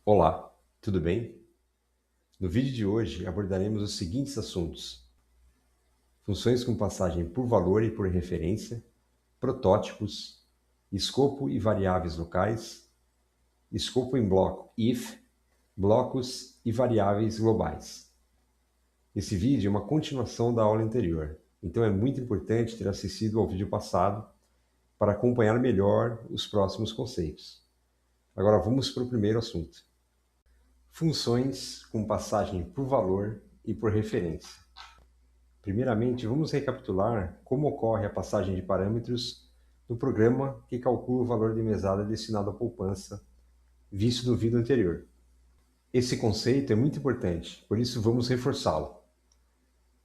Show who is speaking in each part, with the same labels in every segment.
Speaker 1: Olá, tudo bem? No vídeo de hoje abordaremos os seguintes assuntos: funções com passagem por valor e por referência, protótipos, escopo e variáveis locais, escopo em bloco if, blocos e variáveis globais. Esse vídeo é uma continuação da aula anterior, então é muito importante ter assistido ao vídeo passado para acompanhar melhor os próximos conceitos. Agora vamos para o primeiro assunto: funções com passagem por valor e por referência. Primeiramente, vamos recapitular como ocorre a passagem de parâmetros no programa que calcula o valor de mesada destinado à poupança, visto no vídeo anterior. Esse conceito é muito importante, por isso vamos reforçá-lo.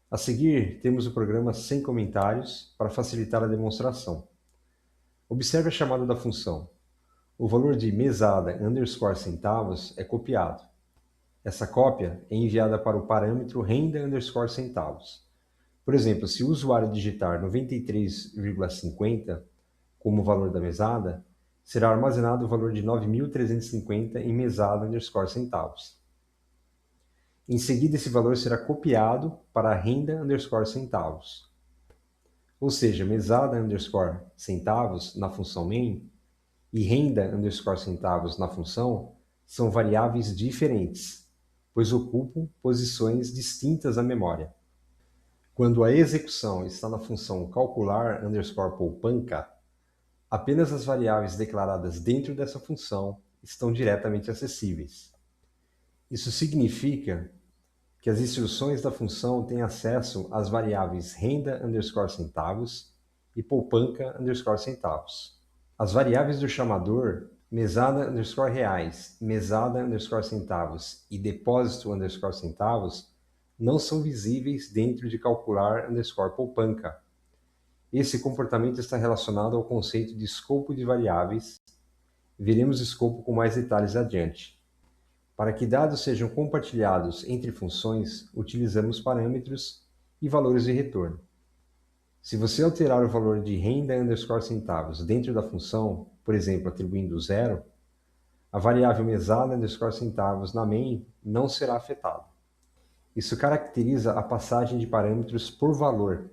Speaker 1: A seguir, temos o programa sem comentários para facilitar a demonstração. Observe a chamada da função. O valor de mesada underscore centavos é copiado. Essa cópia é enviada para o parâmetro renda underscore centavos. Por exemplo, se o usuário digitar 93,50 como valor da mesada, será armazenado o valor de 9.350 em mesada underscore centavos. Em seguida, esse valor será copiado para a renda underscore centavos. Ou seja, mesada underscore centavos na função main e renda underscore centavos na função são variáveis diferentes, pois ocupam posições distintas na memória. Quando a execução está na função calcular underscore poupanca, apenas as variáveis declaradas dentro dessa função estão diretamente acessíveis. Isso significa que as instruções da função têm acesso às variáveis renda underscore centavos e poupanca underscore centavos. As variáveis do chamador mesada underscore reais, mesada underscore centavos e depósito underscore centavos não são visíveis dentro de calcular underscore poupanca. Esse comportamento está relacionado ao conceito de escopo de variáveis. Veremos escopo com mais detalhes adiante. Para que dados sejam compartilhados entre funções, utilizamos parâmetros e valores de retorno. Se você alterar o valor de renda underscore centavos dentro da função, por exemplo, atribuindo 0, a variável mesada underscore centavos na main não será afetada. Isso caracteriza a passagem de parâmetros por valor.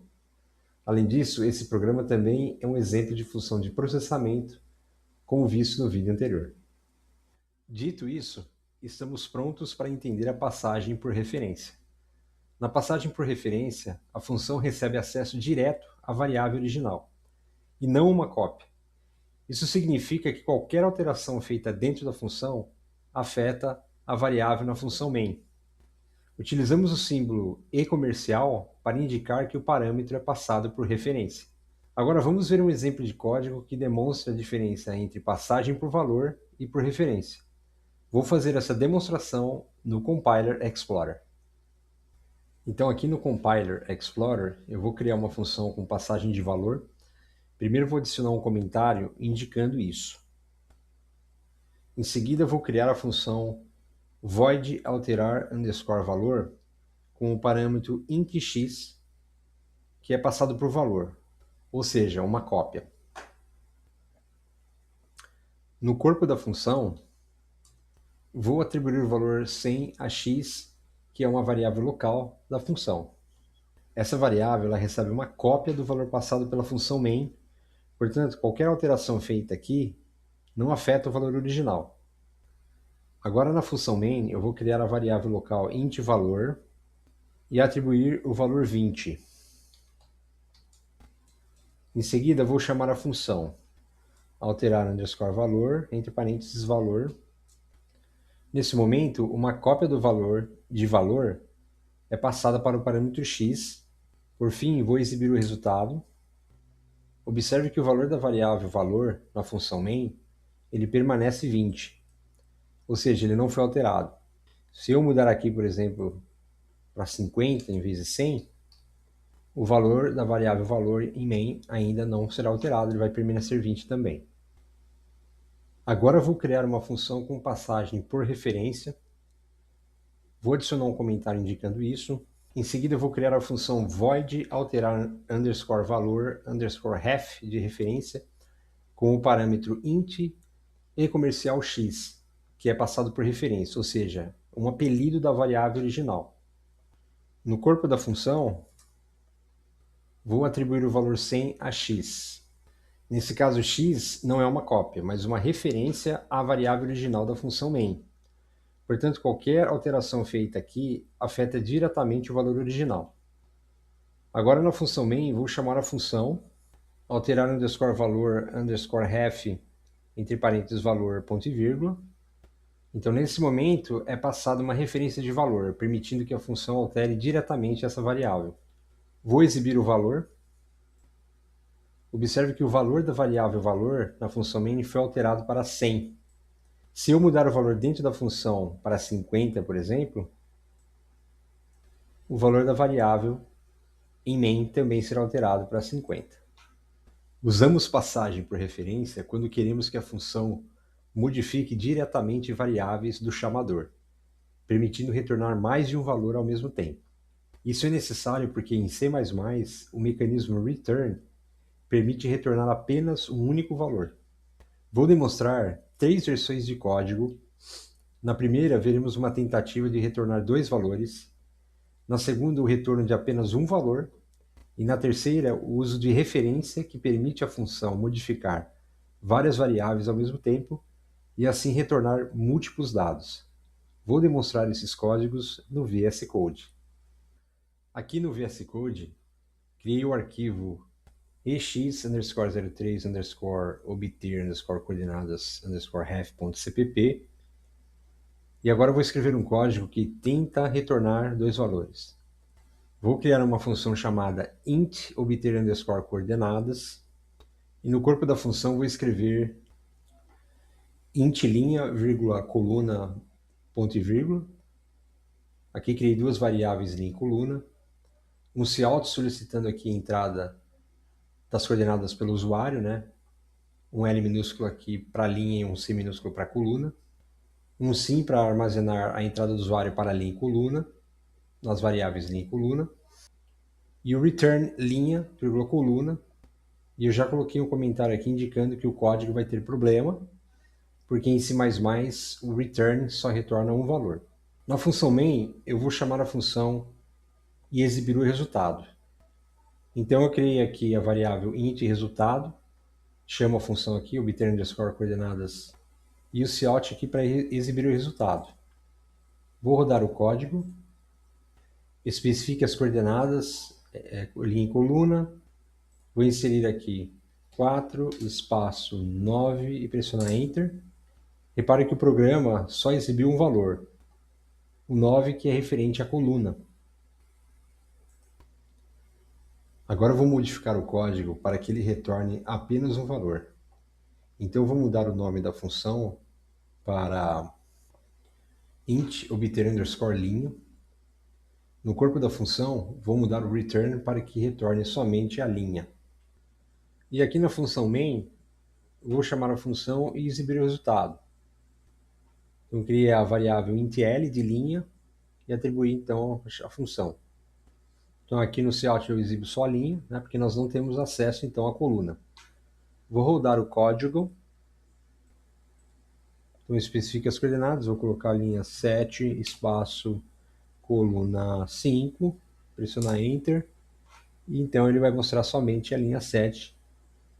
Speaker 1: Além disso, esse programa também é um exemplo de função de processamento, como visto no vídeo anterior. Dito isso, estamos prontos para entender a passagem por referência. Na passagem por referência, a função recebe acesso direto à variável original, e não uma cópia. Isso significa que qualquer alteração feita dentro da função afeta a variável na função main. Utilizamos o símbolo e comercial para indicar que o parâmetro é passado por referência. Agora vamos ver um exemplo de código que demonstra a diferença entre passagem por valor e por referência. Vou fazer essa demonstração no Compiler Explorer. Então aqui no Compiler Explorer eu vou criar uma função com passagem de valor. Primeiro vou adicionar um comentário indicando isso. Em seguida vou criar a função void alterar underscore valor com o parâmetro int_x, que é passado por valor, ou seja, uma cópia. No corpo da função, vou atribuir o valor 100 a x, que é uma variável local da função. Essa variável ela recebe uma cópia do valor passado pela função main, portanto, qualquer alteração feita aqui não afeta o valor original. Agora na função main, eu vou criar a variável local int_valor e atribuir o valor 20. Em seguida, vou chamar a função alterar underscore valor, entre parênteses valor. Nesse momento, uma cópia do valor de valor é passada para o parâmetro x. Por fim, vou exibir o resultado. Observe que o valor da variável valor na função main, ele permanece 20, ou seja, ele não foi alterado. Se eu mudar aqui, por exemplo, para 50 em vez de 100, o valor da variável valor em main ainda não será alterado, ele vai permanecer 20 também. Agora vou criar uma função com passagem por referência. Vou adicionar um comentário indicando isso. Em seguida vou criar a função void alterar underscore valor underscore ref de referência com o parâmetro int e comercial x. que é passado por referência, ou seja, um apelido da variável original. No corpo da função, vou atribuir o valor 100 a x. Nesse caso, x não é uma cópia, mas uma referência à variável original da função main. Portanto, qualquer alteração feita aqui afeta diretamente o valor original. Agora, na função main, vou chamar a função, alterar underscore valor underscore ref, entre parênteses valor, ponto e vírgula. Então, nesse momento, é passada uma referência de valor, permitindo que a função altere diretamente essa variável. Vou exibir o valor. Observe que o valor da variável valor na função main foi alterado para 100. Se eu mudar o valor dentro da função para 50, por exemplo, o valor da variável em main também será alterado para 50. Usamos passagem por referência quando queremos que a função modifique diretamente variáveis do chamador, permitindo retornar mais de um valor ao mesmo tempo. Isso é necessário porque em C++ o mecanismo return permite retornar apenas um único valor. Vou demonstrar 3 versões de código. Na primeira, veremos uma tentativa de retornar 2 valores. Na segunda, o retorno de apenas um valor. E na terceira, o uso de referência que permite à função modificar várias variáveis ao mesmo tempo e assim retornar múltiplos dados. Vou demonstrar esses códigos no VS Code. Aqui no VS Code, criei o arquivo ex_03_obter_coordenadas_ref.cpp e agora vou escrever um código que tenta retornar 2 valores. Vou criar uma função chamada int_obter_coordenadas e no corpo da função vou escrever int linha, vírgula, coluna, ponto e vírgula. Aqui criei 2 variáveis linha e coluna. Um cout solicitando aqui a entrada das coordenadas pelo usuário, né? Um L minúsculo aqui para a linha e um C minúsculo para a coluna. Um sim para armazenar a entrada do usuário para a linha e coluna, nas variáveis linha e coluna. E o return linha, vírgula, coluna. E eu já coloquei um comentário aqui indicando que o código vai ter problema, porque em C++ o return só retorna um valor. Na função main, eu vou chamar a função e exibir o resultado. Então eu criei aqui a variável int resultado, chamo a função aqui, obter_coordenadas, e o cout aqui para exibir o resultado. Vou rodar o código, especifique as coordenadas, linha e coluna, vou inserir aqui 4, espaço 9 e pressionar Enter. Repare que o programa só exibiu um valor, o 9 que é referente à coluna. Agora eu vou modificar o código para que ele retorne apenas um valor. Então eu vou mudar o nome da função para int obter_linha. No corpo da função, vou mudar o return para que retorne somente a linha. E aqui na função main, vou chamar a função e exibir o resultado. Então criei a variável intl de linha e atribuí então a função. Então aqui no cout eu exibo só a linha, né, porque nós não temos acesso então à coluna. Vou rodar o código. Então especifique as coordenadas, vou colocar a linha 7, espaço, coluna 5, pressionar Enter. E então ele vai mostrar somente a linha 7,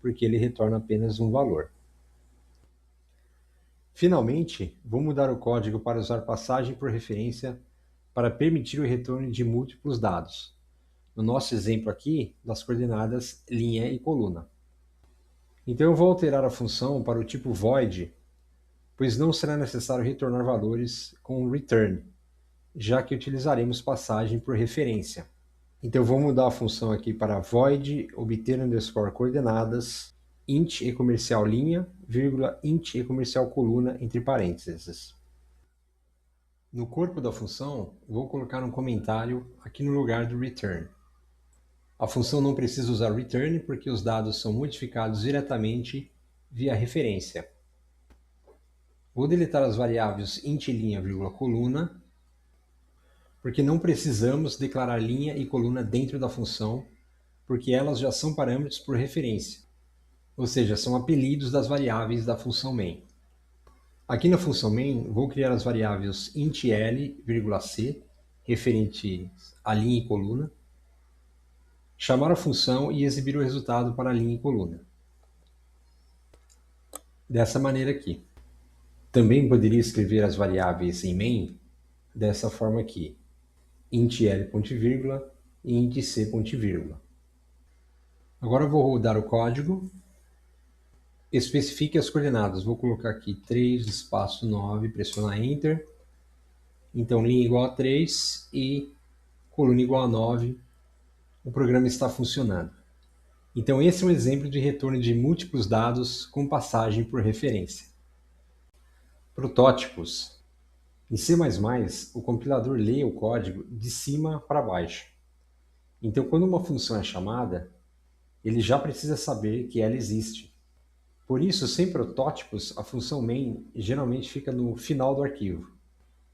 Speaker 1: porque ele retorna apenas um valor. Finalmente, vou mudar o código para usar passagem por referência para permitir o retorno de múltiplos dados. No nosso exemplo aqui, das coordenadas linha e coluna. Então eu vou alterar a função para o tipo void, pois não será necessário retornar valores com return, já que utilizaremos passagem por referência. Então eu vou mudar a função aqui para void obter_coordenadas int e comercial linha, vírgula, int e comercial coluna, entre parênteses. No corpo da função, vou colocar um comentário aqui no lugar do return. A função não precisa usar return porque os dados são modificados diretamente via referência. Vou deletar as variáveis int linha, vírgula, coluna, porque não precisamos declarar linha e coluna dentro da função, porque elas já são parâmetros por referência, ou seja, são apelidos das variáveis da função main. Aqui na função main, vou criar as variáveis int l, c, referente à linha e coluna, chamar a função e exibir o resultado para a linha e coluna. Dessa maneira aqui. Também poderia escrever as variáveis em main dessa forma aqui. Int l ponto vírgula e int c ponto vírgula. Agora eu vou rodar o código. Especifique as coordenadas. Vou colocar aqui 3, espaço 9, pressionar Enter. Então, linha igual a 3 e coluna igual a 9. O programa está funcionando. Então, esse é um exemplo de retorno de múltiplos dados com passagem por referência. Protótipos. Em C++, o compilador lê o código de cima para baixo. Então, quando uma função é chamada, ele já precisa saber que ela existe. Por isso, sem protótipos, a função main geralmente fica no final do arquivo,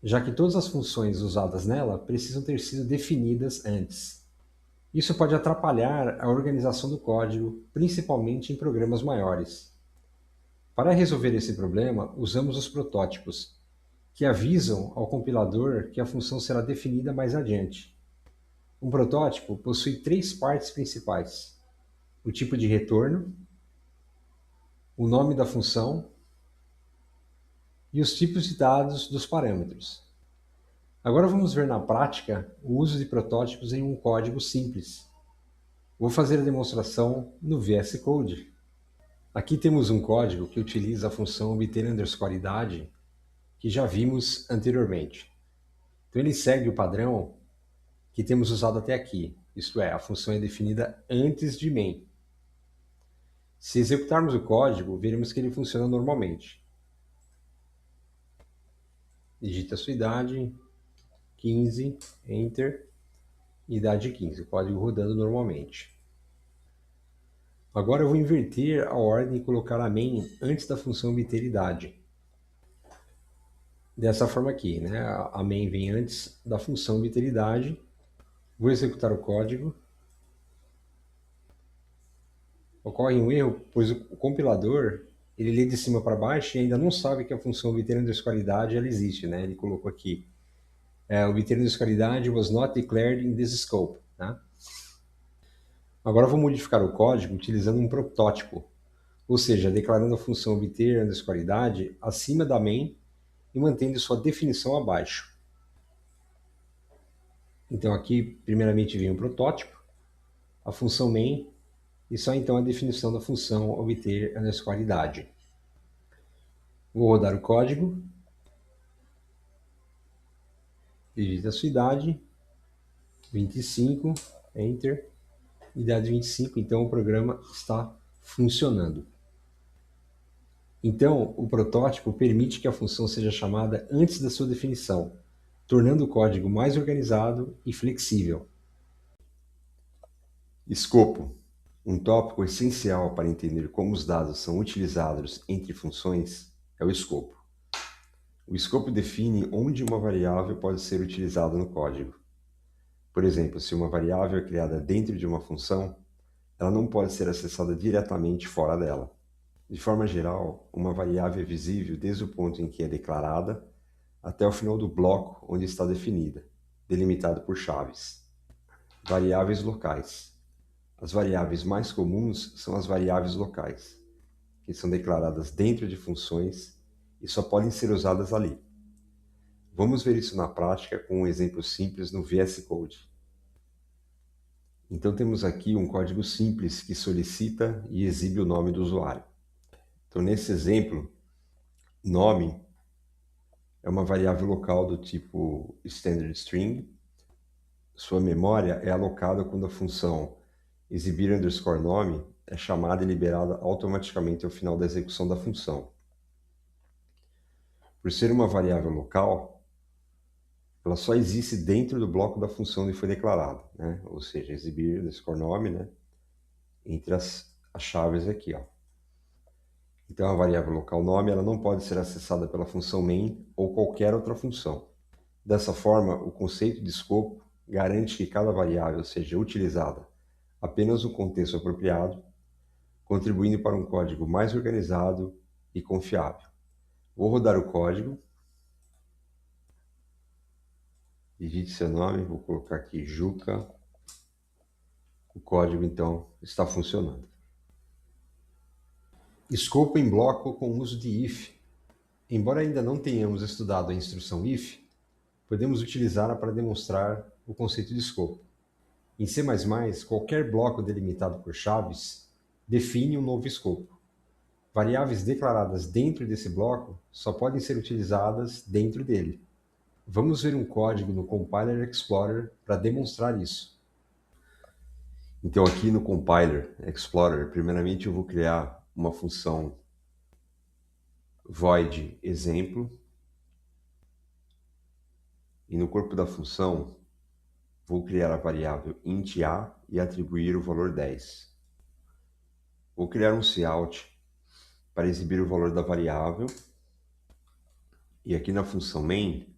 Speaker 1: já que todas as funções usadas nela precisam ter sido definidas antes. Isso pode atrapalhar a organização do código, principalmente em programas maiores. Para resolver esse problema, usamos os protótipos, que avisam ao compilador que a função será definida mais adiante. Um protótipo possui 3 partes principais: o tipo de retorno, o nome da função e os tipos de dados dos parâmetros. Agora vamos ver na prática o uso de protótipos em um código simples. Vou fazer a demonstração no VS Code. Aqui temos um código que utiliza a função obter_idade, que já vimos anteriormente. Então ele segue o padrão que temos usado até aqui, isto é, a função é definida antes de main. Se executarmos o código, veremos que ele funciona normalmente. Digita a sua idade, 15, Enter, idade 15, o código rodando normalmente. Agora eu vou inverter a ordem e colocar a main antes da função obter_idade. Dessa forma aqui, né? A main vem antes da função obter_idade. Vou executar o código. Ocorre um erro, pois o compilador ele lê de cima para baixo e ainda não sabe que a função obter_idade ela existe, né? Ele colocou aqui obter_idade was not declared in this scope, né? Agora eu vou modificar o código utilizando um protótipo, ou seja, declarando a função obter_idade acima da main e mantendo sua definição abaixo. Então aqui, primeiramente, vem um protótipo, a função main, e só então a definição da função obter_idade. Vou rodar o código, digita a sua idade, 25, Enter, idade 25, então o programa está funcionando. Então, o protótipo permite que a função seja chamada antes da sua definição, tornando o código mais organizado e flexível. Escopo. Um tópico essencial para entender como os dados são utilizados entre funções é o escopo. O escopo define onde uma variável pode ser utilizada no código. Por exemplo, se uma variável é criada dentro de uma função, ela não pode ser acessada diretamente fora dela. De forma geral, uma variável é visível desde o ponto em que é declarada até o final do bloco onde está definida, delimitado por chaves. Variáveis locais. As variáveis mais comuns são as variáveis locais, que são declaradas dentro de funções e só podem ser usadas ali. Vamos ver isso na prática com um exemplo simples no VS Code. Então temos aqui um código simples que solicita e exibe o nome do usuário. Então nesse exemplo, nome é uma variável local do tipo standard string. Sua memória é alocada quando a função exibir_nome é chamada e liberada automaticamente ao final da execução da função. Por ser uma variável local, ela só existe dentro do bloco da função onde foi declarada, né? Ou seja, exibir_nome, né? Entre as chaves aqui, ó. Então a variável local nome ela não pode ser acessada pela função main ou qualquer outra função. Dessa forma, o conceito de escopo garante que cada variável seja utilizada apenas no contexto apropriado, contribuindo para um código mais organizado e confiável. Vou rodar o código. Digite seu nome, vou colocar aqui Juca. O código, então, está funcionando. Escopo em bloco com uso de if. Embora ainda não tenhamos estudado a instrução if, podemos utilizá-la para demonstrar o conceito de escopo. Em C++, qualquer bloco delimitado por chaves define um novo escopo. Variáveis declaradas dentro desse bloco só podem ser utilizadas dentro dele. Vamos ver um código no Compiler Explorer para demonstrar isso. Então aqui no Compiler Explorer, primeiramente eu vou criar uma função void exemplo e no corpo da função vou criar a variável int a e atribuir o valor 10. Vou criar um cout para exibir o valor da variável e aqui na função main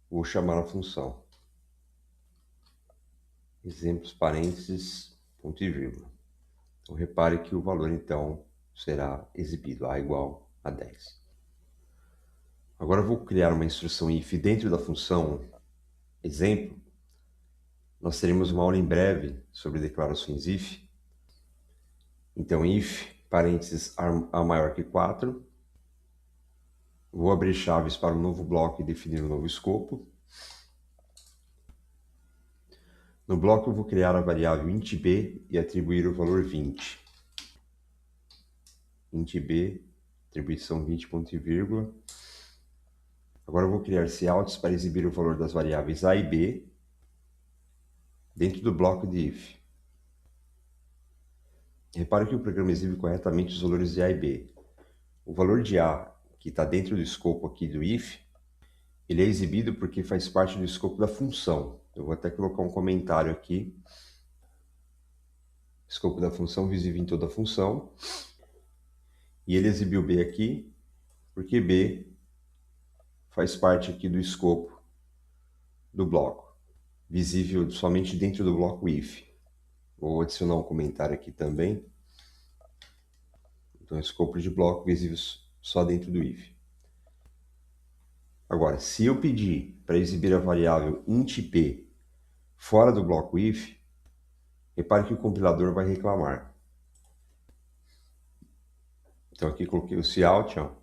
Speaker 1: vou chamar a função exemplos parênteses ponto e vírgula. Então repare que o valor então será exibido a igual a 10. Agora eu vou criar uma instrução if dentro da função exemplo. Nós teremos uma aula em breve sobre declarações if. Então if parênteses a maior que 4. Vou abrir chaves para um novo bloco e definir um novo escopo. No bloco eu vou criar a variável int b e atribuir o valor 20. Int b, atribuição 20 ponto e vírgula. Agora eu vou criar couts para exibir o valor das variáveis a e b dentro do bloco de if. Repare que o programa exibe corretamente os valores de a e b. O valor de a, que está dentro do escopo aqui do if, ele é exibido porque faz parte do escopo da função. Eu vou até colocar um comentário aqui. Escopo da função visível em toda a função. E ele exibiu b aqui, porque b faz parte aqui do escopo do bloco, visível somente dentro do bloco if. Vou adicionar um comentário aqui também. Então, escopo de bloco visível só dentro do if. Agora, se eu pedir para exibir a variável int p fora do bloco if, repare que o compilador vai reclamar. Então aqui coloquei o cout, ó,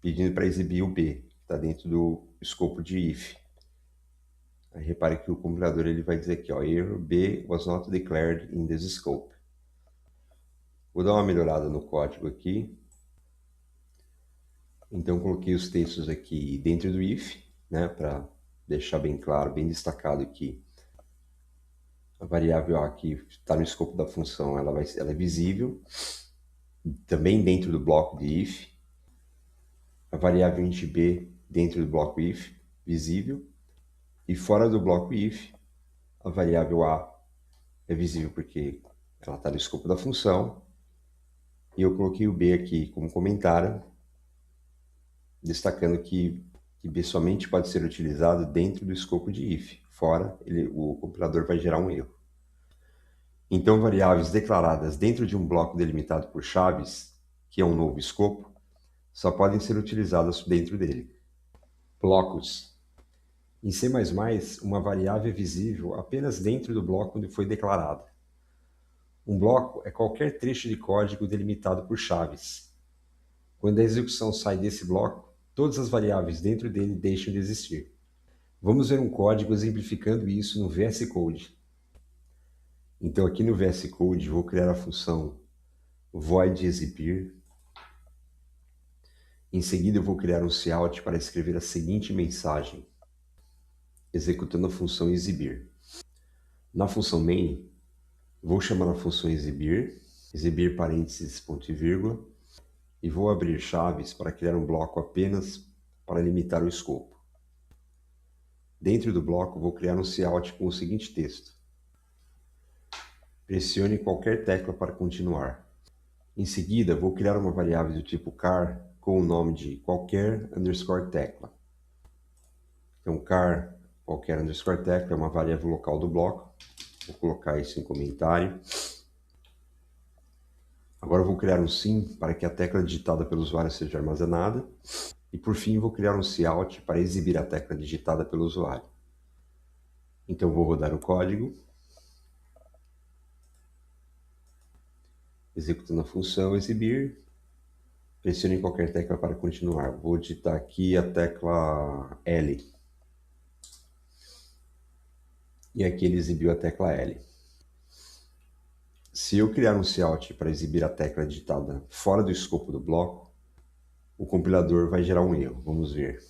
Speaker 1: pedindo para exibir o b, que está dentro do escopo de if. Aí repare que o compilador ele vai dizer aqui, ó, error b was not declared in this scope. Vou dar uma melhorada no código aqui. Então coloquei os textos aqui dentro do if, né, para deixar bem claro, bem destacado aqui. A variável a que está no escopo da função, ela é visível, também dentro do bloco de if. A variável int b dentro do bloco if, visível. E fora do bloco if, a variável a é visível porque ela está no escopo da função. E eu coloquei o b aqui como comentário, destacando que b somente pode ser utilizado dentro do escopo de if. Fora, o compilador vai gerar um erro. Então, variáveis declaradas dentro de um bloco delimitado por chaves, que é um novo escopo, só podem ser utilizadas dentro dele. Blocos. Em C++, uma variável é visível apenas dentro do bloco onde foi declarada. Um bloco é qualquer trecho de código delimitado por chaves. Quando a execução sai desse bloco, todas as variáveis dentro dele deixam de existir. Vamos ver um código exemplificando isso no VS Code. Então aqui no VS Code vou criar a função void exibir. Em seguida eu vou criar um cout para escrever a seguinte mensagem, executando a função exibir. Na função main, vou chamar a função exibir parênteses ponto e vírgula, e vou abrir chaves para criar um bloco apenas para limitar o escopo. Dentro do bloco vou criar um cout com o seguinte texto. Pressione qualquer tecla para continuar. Em seguida, vou criar uma variável do tipo char com o nome de qualquer underscore tecla. Então, char qualquer underscore tecla é uma variável local do bloco. Vou colocar isso em comentário. Agora eu vou criar um SYN para que a tecla digitada pelo usuário seja armazenada. E por fim, vou criar um cout para exibir a tecla digitada pelo usuário. Então vou rodar o código, executando a função exibir, pressione qualquer tecla para continuar. Vou digitar aqui a tecla L. E aqui ele exibiu a tecla L. Se eu criar um cout para exibir a tecla digitada fora do escopo do bloco, o compilador vai gerar um erro. Vamos ver.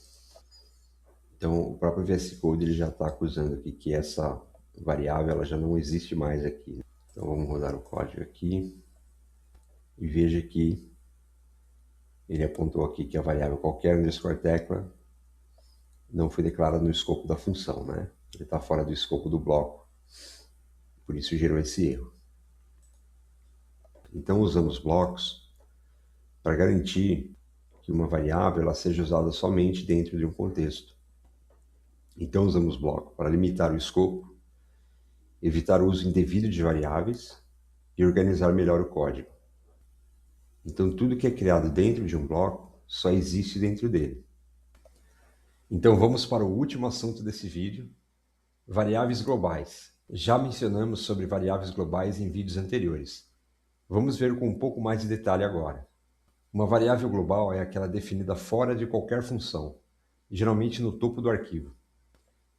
Speaker 1: Então, o próprio VS Code ele já está acusando aqui que essa variável ela já não existe mais aqui. Então, vamos rodar o código aqui e veja que ele apontou aqui que a variável qualquer underscore tecla não foi declarada no escopo da função, né? Ele está fora do escopo do bloco, por isso gerou esse erro. Então, usamos blocos para garantir que uma variável ela seja usada somente dentro de um contexto. Então, usamos bloco para limitar o escopo, evitar o uso indevido de variáveis e organizar melhor o código. Então, tudo que é criado dentro de um bloco só existe dentro dele. Então, vamos para o último assunto desse vídeo, variáveis globais. Já mencionamos sobre variáveis globais em vídeos anteriores. Vamos ver com um pouco mais de detalhe agora. Uma variável global é aquela definida fora de qualquer função, geralmente no topo do arquivo.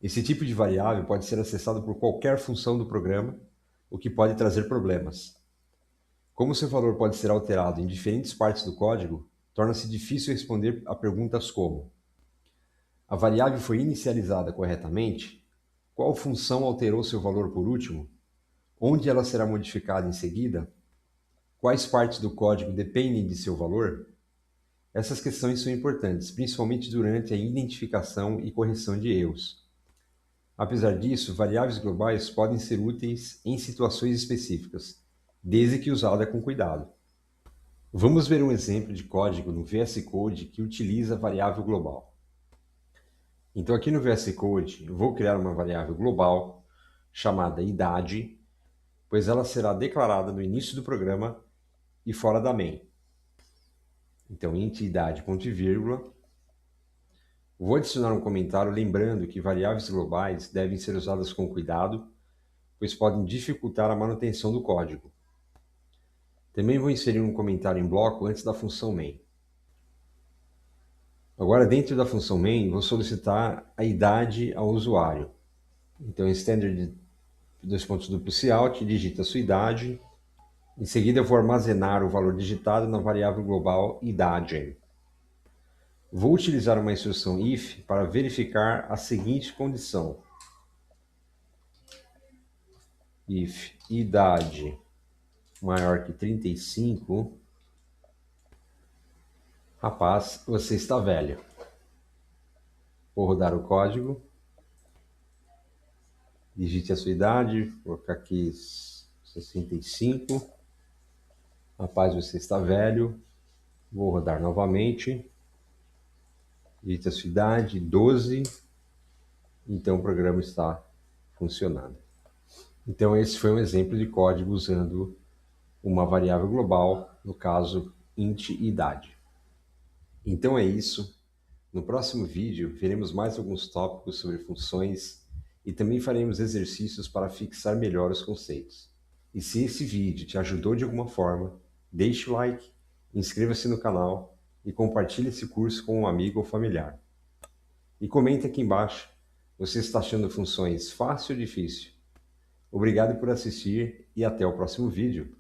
Speaker 1: Esse tipo de variável pode ser acessado por qualquer função do programa, o que pode trazer problemas. Como seu valor pode ser alterado em diferentes partes do código, torna-se difícil responder a perguntas como: a variável foi inicializada corretamente? Qual função alterou seu valor por último? Onde ela será modificada em seguida? Quais partes do código dependem de seu valor? Essas questões são importantes, principalmente durante a identificação e correção de erros. Apesar disso, variáveis globais podem ser úteis em situações específicas, desde que usada com cuidado. Vamos ver um exemplo de código no VS Code que utiliza variável global. Então aqui no VS Code, eu vou criar uma variável global chamada idade, pois ela será declarada no início do programa e fora da main. Então int idade ponto e vírgula. Vou adicionar um comentário lembrando que variáveis globais devem ser usadas com cuidado, pois podem dificultar a manutenção do código. Também vou inserir um comentário em bloco antes da função main. Agora, dentro da função main, vou solicitar a idade ao usuário. Então, standard cout, digita a sua idade. Em seguida, eu vou armazenar o valor digitado na variável global idade. Vou utilizar uma instrução if para verificar a seguinte condição: if idade maior que 35, rapaz, você está velho. Vou rodar o código. Digite a sua idade, vou colocar aqui 65. Rapaz, você está velho. Vou rodar novamente. Digite a sua idade, 12. Então o programa está funcionando. Então esse foi um exemplo de código usando uma variável global, no caso int idade. Então é isso. No próximo vídeo veremos mais alguns tópicos sobre funções e também faremos exercícios para fixar melhor os conceitos. E se esse vídeo te ajudou de alguma forma, deixe o like, inscreva-se no canal e compartilhe esse curso com um amigo ou familiar. E comente aqui embaixo, você está achando funções fácil ou difícil? Obrigado por assistir e até o próximo vídeo.